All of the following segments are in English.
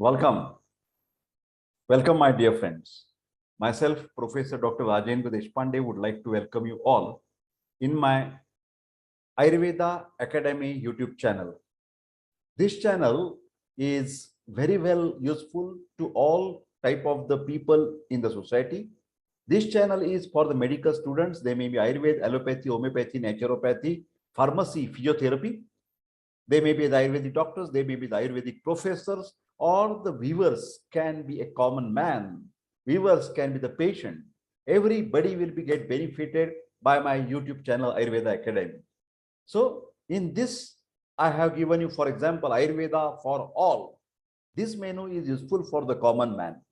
Welcome. Welcome, my dear friends. Myself, Professor Dr. Rajendra Deshpande, would like to welcome you all in my Ayurveda Academy YouTube channel. This channel is very well useful to all type of the people in the society. This channel is for the medical students. They may be Ayurveda, allopathy, homeopathy, naturopathy, pharmacy, physiotherapy. They may be the Ayurvedic doctors, they may be the Ayurvedic professors, or the viewers can be a common man. Viewers can be the patient. Everybody will be get benefited by my YouTube channel, Ayurveda Academy. So in this, I have given you, for example, Ayurveda for all. This menu is useful for the common man.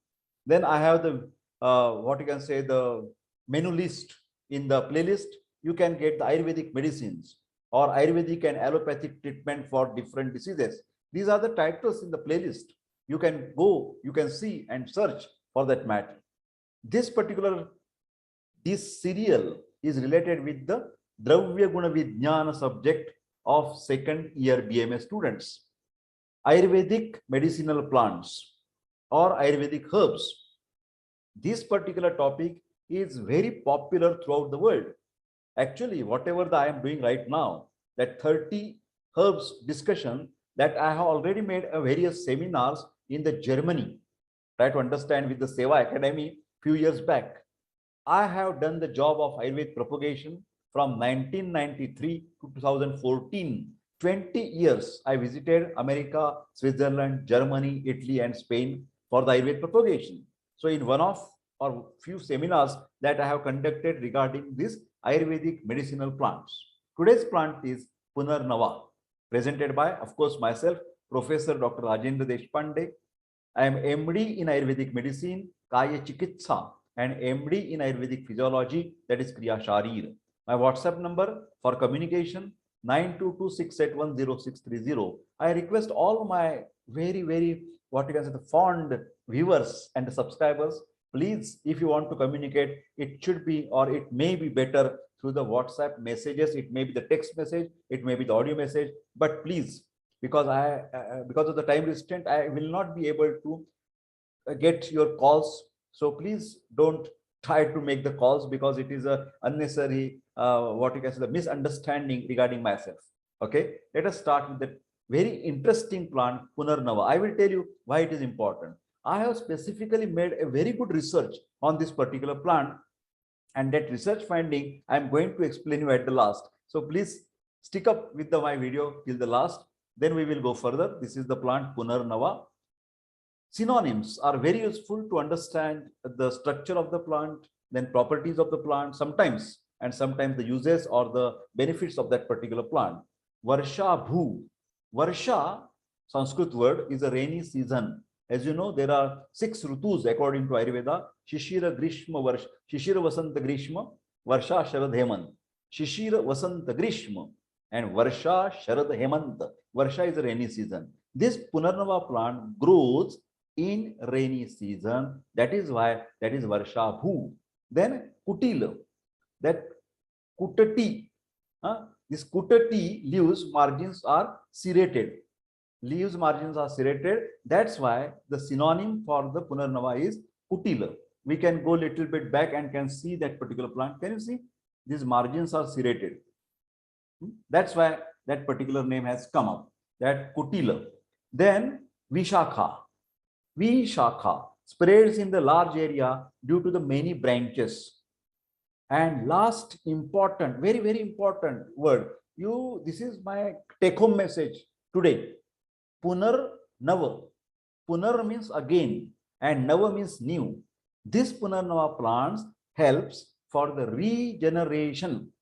Then I have the, the menu list in the playlist. You can get the Ayurvedic medicines or Ayurvedic and allopathic treatment for different diseases. These are the titles in the playlist. You can go, you can see and search for that matter. This serial is related with the Dravya Guna Vijnana subject of second year BMS students. Ayurvedic medicinal plants or Ayurvedic herbs. This particular topic is very popular throughout the world. Actually, whatever I am doing right now, that 30 herbs discussion, that I have already made a various seminars in the Germany. Try to understand with the Seva Academy few years back. I have done the job of Ayurveda propagation from 1993 to 2014. 20 years I visited America, Switzerland, Germany, Italy, and Spain for the Ayurveda propagation. So in one of or few seminars that I have conducted regarding this Ayurvedic medicinal plants. Today's plant is Punarnava, presented by, of course, myself, Professor Dr. Rajendra Deshpande. I am MD in Ayurvedic medicine, Kaya Chikitsa, and MD in Ayurvedic physiology, that is Kriya Sharir. My WhatsApp number for communication 922681060. I request all my very fond viewers and subscribers, please, if you want to communicate, it should be or it may be better through the WhatsApp messages. It may be the text message, it may be the audio message, but please, because because of the time restraint, I will not be able to get your calls. So please don't try to make the calls because it is a unnecessary the misunderstanding regarding myself. Okay, let us start with the very interesting plant Punarnava. I will tell you why it is important. I have specifically made a very good research on this particular plant, and that research finding I am going to explain you at the last. So please stick up with my video till the last, then we will go further. This is the plant Punarnava. Synonyms are very useful to understand the structure of the plant, then properties of the plant, sometimes the uses or the benefits of that particular plant. Varsha Bhu. Varsha, Sanskrit word, is a rainy season. As you know, there are 6 Rutus according to Ayurveda: Shishira Grishma Varsha, Shishira Vasanta Grishma, Varsha Sharad Hemant. Shishira Vasanta Grishma and Varsha Sharad Hemant. Varsha is a rainy season. This Punarnava plant grows in rainy season. That is why that is Varsha Bhu. Then Kutila, that Kutati. This Kutati leaves margins are serrated. Leaves margins are serrated. That's why the synonym for the Punarnava is Kutila. We can go a little bit back and can see that particular plant. Can you see? These margins are serrated. That's why that particular name has come up. That Kutila. Then Vishakha. Vishakha spreads in the large area due to the many branches. And last important, very important word. This is my take-home message today. Punarnava. Punar means again, and Nava means new. This Punarnava plants helps for the regeneration.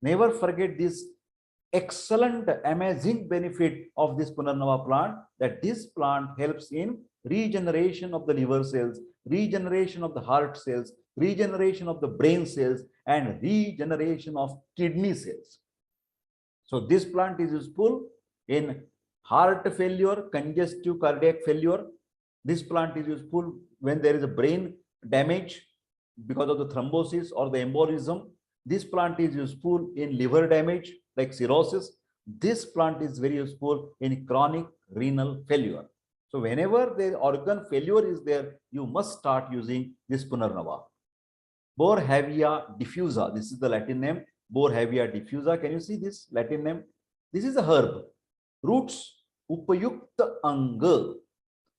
Never forget this excellent, amazing benefit of this Punarnava plant, that this plant helps in regeneration of the liver cells, regeneration of the heart cells, regeneration of the brain cells, and regeneration of kidney cells. So this plant is useful in heart failure, congestive cardiac failure. This plant is useful when there is a brain damage because of the thrombosis or the embolism. This plant is useful in liver damage like cirrhosis. This plant is very useful in chronic renal failure. So whenever the organ failure is there, you must start using this Punarnava. Boerhavia diffusa. This is the Latin name. Boerhavia diffusa. Can you see this Latin name? This is a herb. Roots, upayukta anga,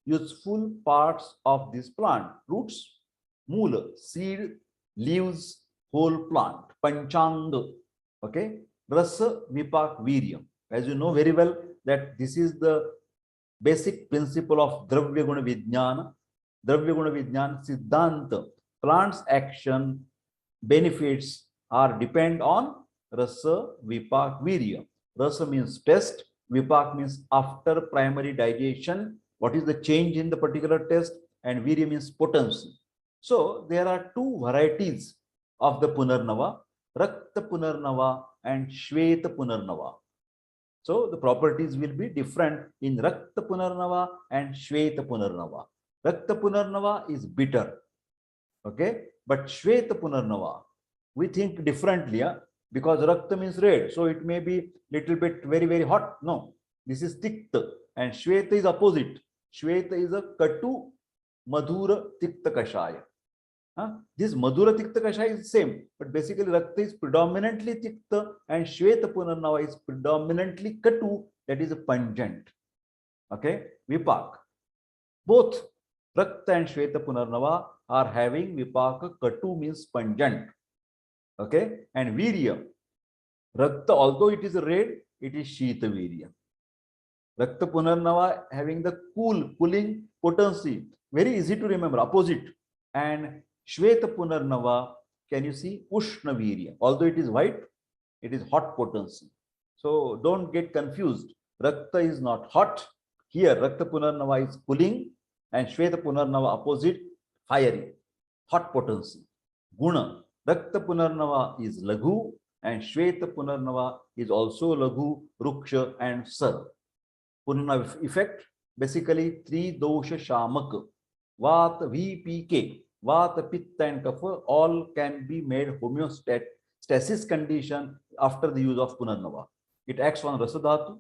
useful parts of this plant. Roots, moola, seed, leaves, whole plant. Panchanga. Okay. Rasa, vipak, viryam. As you know very well that this is the basic principle of Dravya Guna Vijnana. Dravya Guna Vijnana Siddhanta. Plants' action benefits are depend on Rasa, Vipak, Virya. Rasa means test. Vipak means after primary digestion. What is the change in the particular test? And Virya means potency. So there are two varieties of the Punarnava, Rakta Punarnava and Shweta Punarnava. So the properties will be different in Rakta Punarnava and Shweta Punarnava. Rakta Punarnava is bitter. Okay, but Shweta Punarnava, we think differently, because Rakta means red, so it may be little bit very, very hot. No, this is Tikta, and Shweta is opposite. Shweta is a Katu Madhura Tikta Kashaya. This Madhura Tikta Kashaya is same, but basically Rakta is predominantly Tikta and Shweta Punarnava is predominantly Katu, that is a pungent. Okay, Vipak. Both Rakta and Shweta Punarnava are having Vipaka. Katu means pungent. Okay, and Virya. Rakta, although it is red, it is Shita Virya. Rakta Punarnava having the cool, cooling potency. Very easy to remember, opposite. And Shweta Punarnava, can you see? Ushna Virya. Although it is white, it is hot potency. So don't get confused. Rakta is not hot. Here, Rakta Punarnava is cooling and Shweta Punarnava opposite, fiery, hot potency. Guna. Rakta Punarnava is Laghu and Shweta Punarnava is also Laghu, Ruksha and Sar. Punarnava effect, basically 3 dosha Shamak, Vata, VPK, Vata, Pitta and Kapha, all can be made homeostasis condition after the use of Punarnava. It acts on Rasadhatu,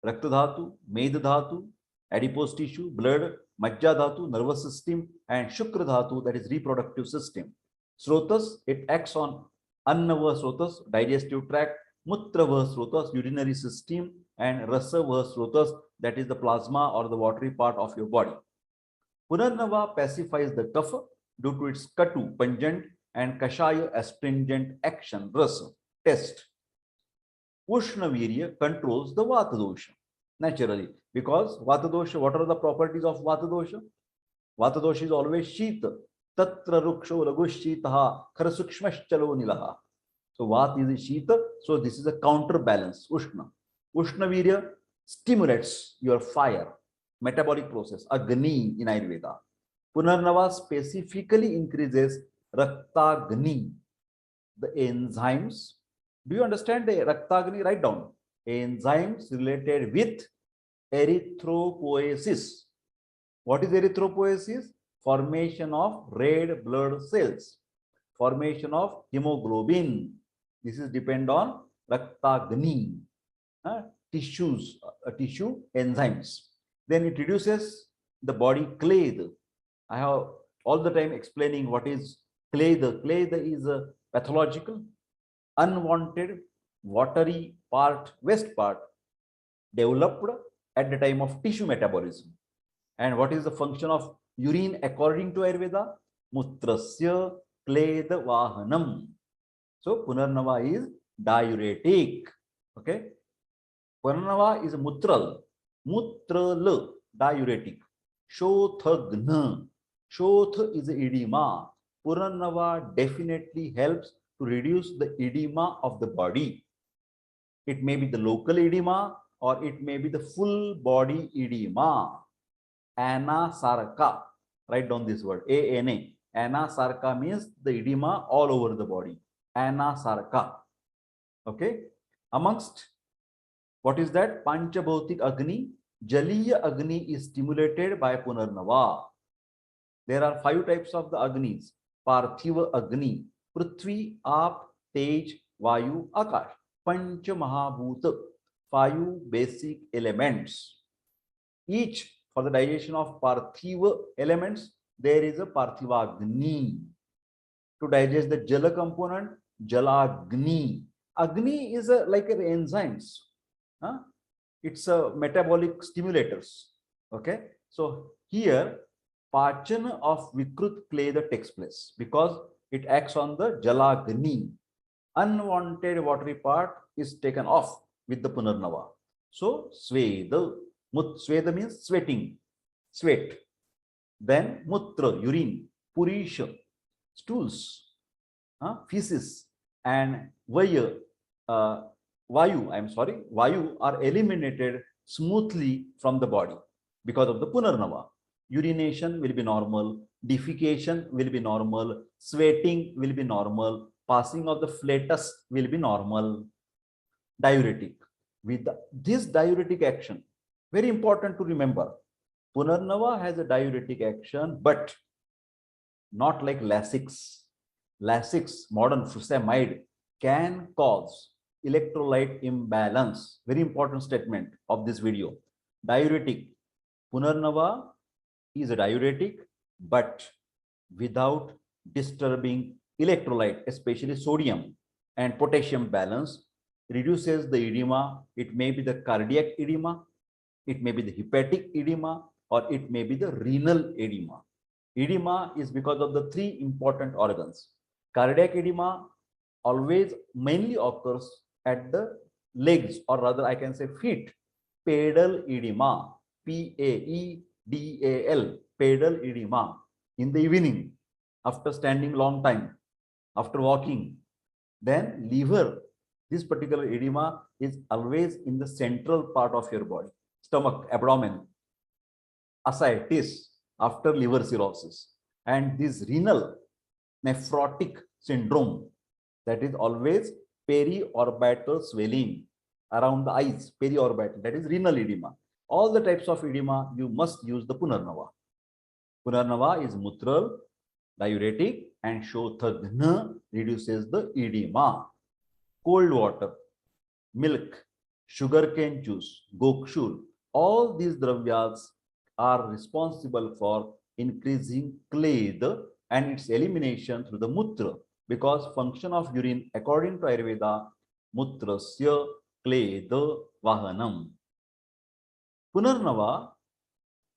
Raktadhatu, Medadhatu, adipose tissue, blood, Majja Dhatu, nervous system, and Shukra Dhatu, that is reproductive system. Srotas, it acts on Annava Srotas, digestive tract, Mutrava Srotas, urinary system, and Rasava Srotas, that is the plasma or the watery part of your body. Punarnava pacifies the kapha due to its Katu, pungent, and Kashaya, astringent action, Rasa, test. Ushna Virya controls the Vata dosha, naturally, because Vata dosha, what are the properties of Vata dosha? Vata dosha is always Shita. Tatra ruksho lagushitaha kharasukshmaschalo nilaha. So Vata is Shita, so this is a counterbalance, Ushna. Ushna Virya stimulates your fire, metabolic process, Agni in Ayurveda. Punarnava specifically increases Raktagni, the enzymes. Do you understand the Raktagni? Write down. Enzymes related with erythropoiesis. What is erythropoiesis? Formation of red blood cells, formation of hemoglobin. This is depend on Raktagni, tissues, tissue enzymes. Then it reduces the body kledha. I have all the time explaining what is kledha. Kledha is a pathological, unwanted, watery part, waste part, developed at the time of tissue metabolism. And what is the function of urine according to Ayurveda? Mutrasya kleda vahanam. So Punarnava is diuretic. Okay. Punarnava is mutral. Mutral, diuretic. Shothagna. Shoth is edema. Punarnava definitely helps to reduce the edema of the body. It may be the local edema or it may be the full body edema. Anasarka. Write down this word. A-N-A. Anasarka means the edema all over the body. Anasarka. Okay. Amongst, what is that? Panchabhautik Agni. Jaliya Agni is stimulated by Punarnava. There are 5 types of the Agnis. Parthiva Agni. Prithvi, Aap, Tej, Vayu, Akash. Pancha Mahabhuta. 5 basic elements. Each For the digestion of Parthiva elements, there is a Parthivagni. To digest the Jala component, Jalagni. Agni is like an enzymes. Huh? It's a metabolic stimulators. Okay. So here, Pachana of Vikrut Kleda takes place because it acts on the Jalagni. Unwanted watery part is taken off with the Punarnava. So Sweda, Sweda means sweating, sweat. Then Mutra, urine, Purisha, stools, feces, and Vaya, Vayu are eliminated smoothly from the body because of the Punarnava. Urination will be normal, defecation will be normal, sweating will be normal, passing of the flatus will be normal. Diuretic. With this diuretic action, very important to remember, Punarnava has a diuretic action, but not like Lasix. Lasix, modern fusamide, can cause electrolyte imbalance. Very important statement of this video. Diuretic. Punarnava is a diuretic, but without disturbing electrolyte, especially sodium and potassium balance, reduces the edema. It may be the cardiac edema, it may be the hepatic edema, or it may be the renal edema. Edema is because of the three important organs. Cardiac edema always mainly occurs at the legs, or rather I can say feet. Pedal edema, P-A-E-D-A-L, pedal edema, in the evening, after standing long time, after walking. Then liver, this particular edema is always in the central part of your body, stomach, abdomen, ascites after liver cirrhosis. And this renal nephrotic syndrome, that is always periorbital swelling around the eyes, periorbital, that is renal edema. All the types of edema, you must use the Punarnava. Punarnava is mutral, diuretic, and Shothagna reduces the edema. Cold water, milk, sugarcane juice, gokshur, all these dravyas are responsible for increasing kledha and its elimination through the mutra, because function of urine according to Ayurveda, mutrasya kledha vahanam. Punarnava,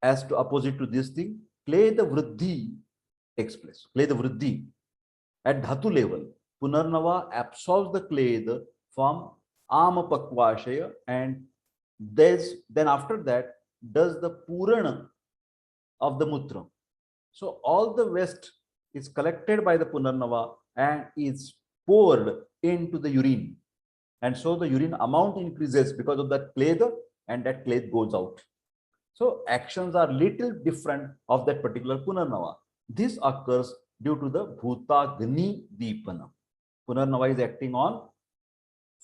as to opposite to this thing, kledha vriddhi takes place. Kledha vriddhi at dhatu level. Punarnava absorbs the kledha from amapakvashaya, and then after that does the purana of the mutra. So all the waste is collected by the Punarnava and is poured into the urine. And so the urine amount increases because of that kledha, and that kledha goes out. So actions are little different of that particular Punarnava. This occurs due to the Bhutagni Deepana. Punarnava is acting on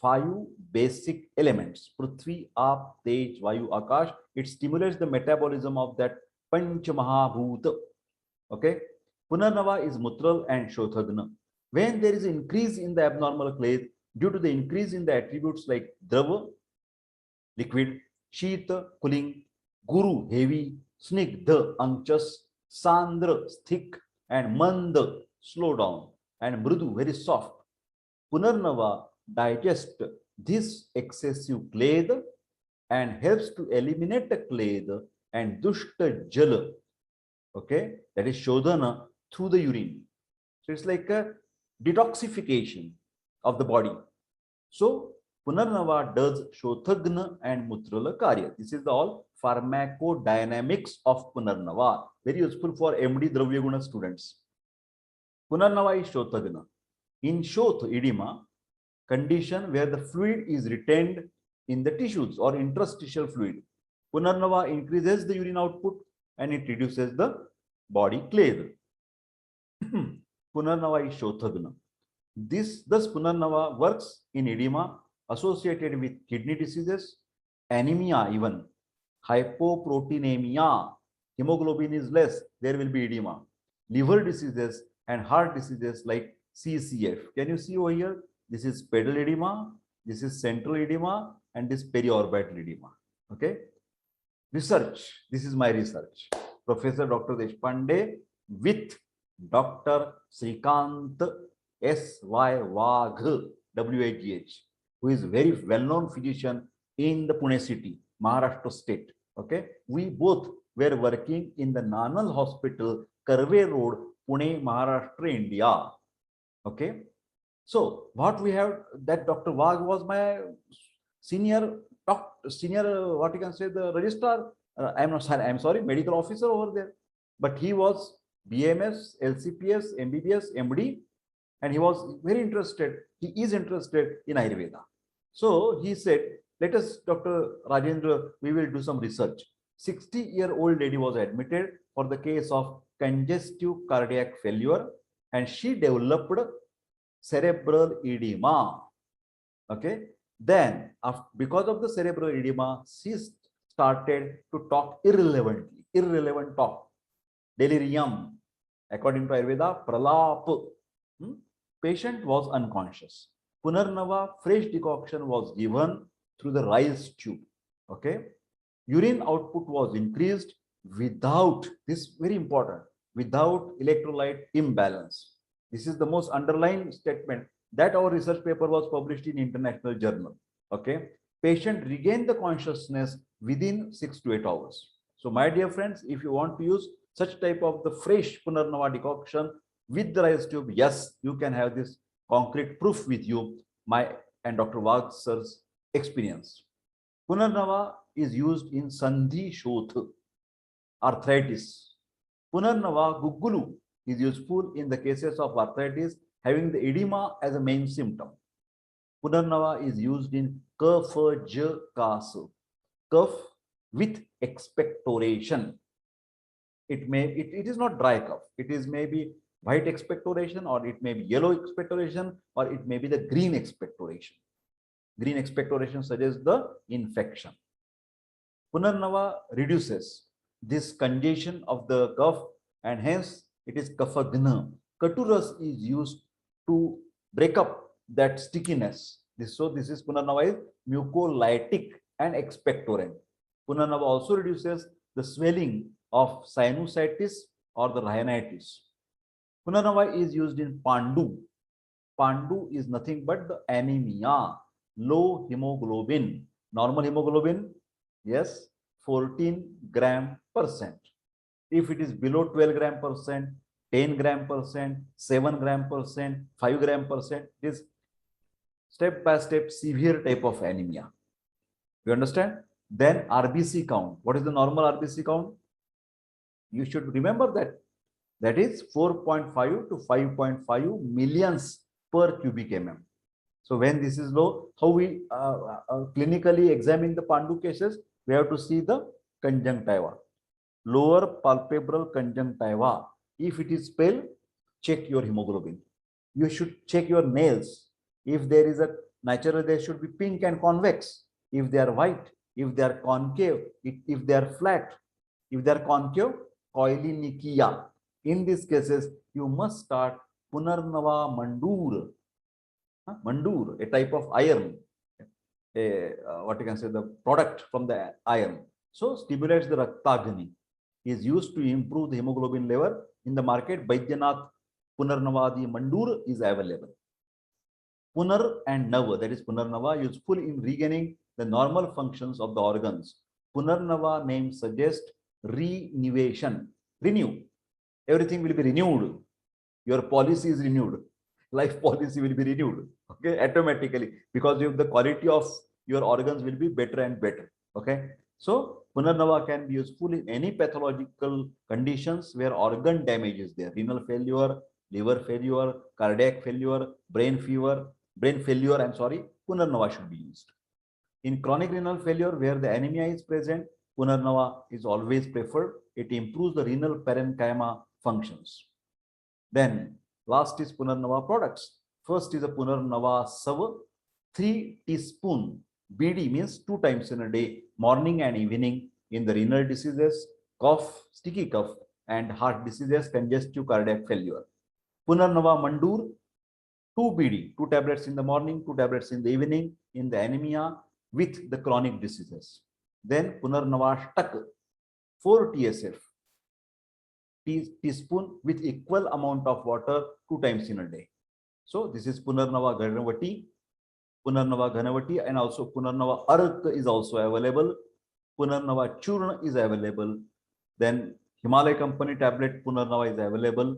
5 basic elements: Prithvi, Aap, Tej, Vayu, Akash. It stimulates the metabolism of that Panch Mahabhuta. Okay. Punarnava is Mutral and Shothagna. When there is an increase in the abnormal kledha due to the increase in the attributes like Drava, liquid, Shita, cooling, Guru, heavy, Snigdha, anxious, Sandra, thick, and Manda, slow down, and Mrudu, very soft. Punarnava digests this excessive kledha and helps to eliminate the kledha and dushta jala, okay, that is shodhana, through the urine. So it's like a detoxification of the body. So Punarnava does Shothagna and Mutrala Karya. This is the all pharmacodynamics of Punarnava. Very useful for MD Dravyaguna students. Punarnava is Shothagna. In Shoth edema, condition where the fluid is retained in the tissues or interstitial fluid, Punarnava increases the urine output and it reduces the body kledha. Punarnava is Shothagna. Thus Punarnava works in edema associated with kidney diseases, anemia even, hypoproteinemia, hemoglobin is less, there will be edema, liver diseases and heart diseases like CCF. Can you see over here? This is pedal edema, this is central edema, and this periorbital edema. Okay. research. This is my research. Professor Dr. Deshpande with Dr. Srikant S.Y. Wagh, W-A-G-H, who is very well-known physician in the Pune city, Maharashtra state. Okay, we both were working in the Nanal Hospital, Karve Road, Pune, Maharashtra, India. Okay, so what we have, that Dr. Wagh was my senior senior, what you can say, the registrar. I'm sorry, medical officer over there. But he was BMS, LCPS, MBBS, MD, and he was very interested. He is interested in Ayurveda. So he said, let us, Dr. Rajendra, we will do some research. 60-year-old lady was admitted for the case of congestive cardiac failure, and she developed cerebral edema. Okay. Then, because of the cerebral edema, she started to talk irrelevantly, irrelevant talk, delirium. According to Ayurveda, pralap. Patient was unconscious. Punarnava fresh decoction was given through the rice tube. Okay. Urine output was increased without, this very important, without electrolyte imbalance. This is the most underlined statement that our research paper was published in international journal. Okay. Patient regained the consciousness within 6 to 8 hours. So my dear friends, if you want to use such type of the fresh Punarnava decoction with the rice tube, yes, you can have this concrete proof with you, my and Dr. Wagh sir's experience. Punarnava is used in Sandhi Shoth, arthritis. Punarnava Guggulu is useful in the cases of arthritis having the edema as a main symptom. Punarnava is used in Kapha Kas, cough with expectoration. It is not dry cough. It is maybe white expectoration, or it may be yellow expectoration, or it may be the green expectoration. Green expectoration suggests the infection. Punarnava reduces this congestion of the cough, and hence it is kaphagna. Katuras is used to break up that stickiness. So this is Punarnava is mucolytic and expectorant. Punarnava also reduces the swelling of sinusitis or the rhinitis. Punarnava is used in Pandu. Pandu is nothing but the anemia, low hemoglobin. Normal hemoglobin, yes, 14 gram%. If it is below 12 gram%, 10 gram%, 7 gram%, 5 gram%, it is step by step severe type of anemia. You understand? Then RBC count. What is the normal RBC count? You should remember that. That is 4.5 to 5.5 millions per cubic mm. So when this is low, how we clinically examine the Pandu cases? We have to see the conjunctiva, lower palpebral conjunctiva. If it is pale, check your hemoglobin. You should check your nails. If there is a naturally, they should be pink and convex. If they are white, if they are concave, if they are flat, if they are concave, coilynikia. In these cases, you must start Punarnava Mandur. Mandur, a type of iron, what you can say, the product from the iron. So stimulates the Raktagni, is used to improve the hemoglobin level. In the market, Baidyanath Punarnavadi Mandur is available. Punar and Nava, that is Punarnava, useful in regaining the normal functions of the organs. Punarnava name suggests renewation. Renew. Everything will be renewed. Your policy is renewed. Life policy will be renewed. Okay, automatically, because the quality of your organs will be better and better. Okay. So Punarnava can be useful in any pathological conditions where organ damage is there. Renal failure, liver failure, cardiac failure, brain failure, Punarnava should be used. In chronic renal failure where the anemia is present, Punarnava is always preferred. It improves the renal parenchyma functions. Then last is Punarnava products. First is a Punarnava Sava, 3 teaspoons. BD means 2 times in a day, morning and evening, in the renal diseases, cough, sticky cough, and heart diseases, congestive cardiac failure. Punarnava Mandur, 2 BD, 2 tablets in the morning, 2 tablets in the evening, in the anemia with the chronic diseases. Then Punarnavashtak, 4 TSF, teaspoon with equal amount of water 2 times in a day. So this is Punarnava Ghanavati, and also Punarnava Ark is also available. Punarnava Churna is available. Then Himalaya Company tablet Punarnava is available.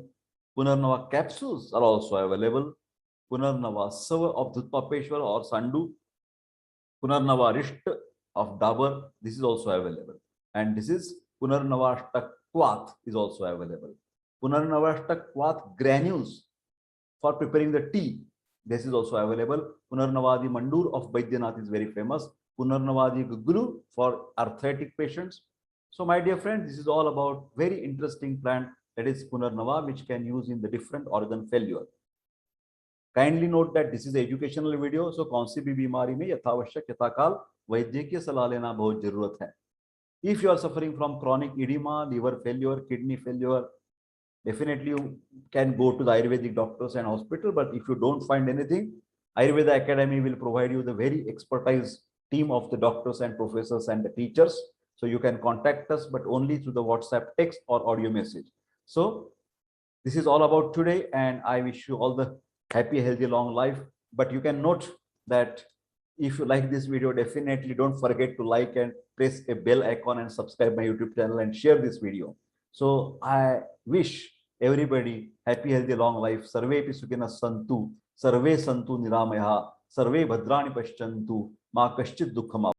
Punarnava capsules are also available. Punarnava Sava of Dhutpapeshwar or Sandu. Punarnava Risht of Dabur, this is also available. And this is Punarnavashtak Kwath is also available. Punarnavashtak Kwath granules for preparing the tea, this is also available. Punarnavadi Mandur of Baidyanath is very famous. Punarnavadi Gugulu for arthritic patients. So my dear friend, this is all about very interesting plant, that is Punarnava, which can use in the different organ failure. Kindly note that this is an educational video, so कौन सी भी बीमारी में यथावश्यक यथाकाल वैद्य की सलाह लेना बहुत जरूरत है. If you are suffering from chronic edema, liver failure, kidney failure, definitely you can go to the Ayurvedic doctors and hospital. But if you don't find anything, Ayurveda Academy will provide you the very expertise team of the doctors and professors and the teachers. So you can contact us, but only through the WhatsApp text or audio message. So this is all about today, and I wish you all the happy, healthy, long life. But you can note that if you like this video, definitely don't forget to like and press a bell icon and subscribe my YouTube channel and share this video. So I wish everybody happy, healthy, long life. Sarve pisukina santu, sarve santu niramaya, sarve bhadrani paschantu, ma kaschit dukkham.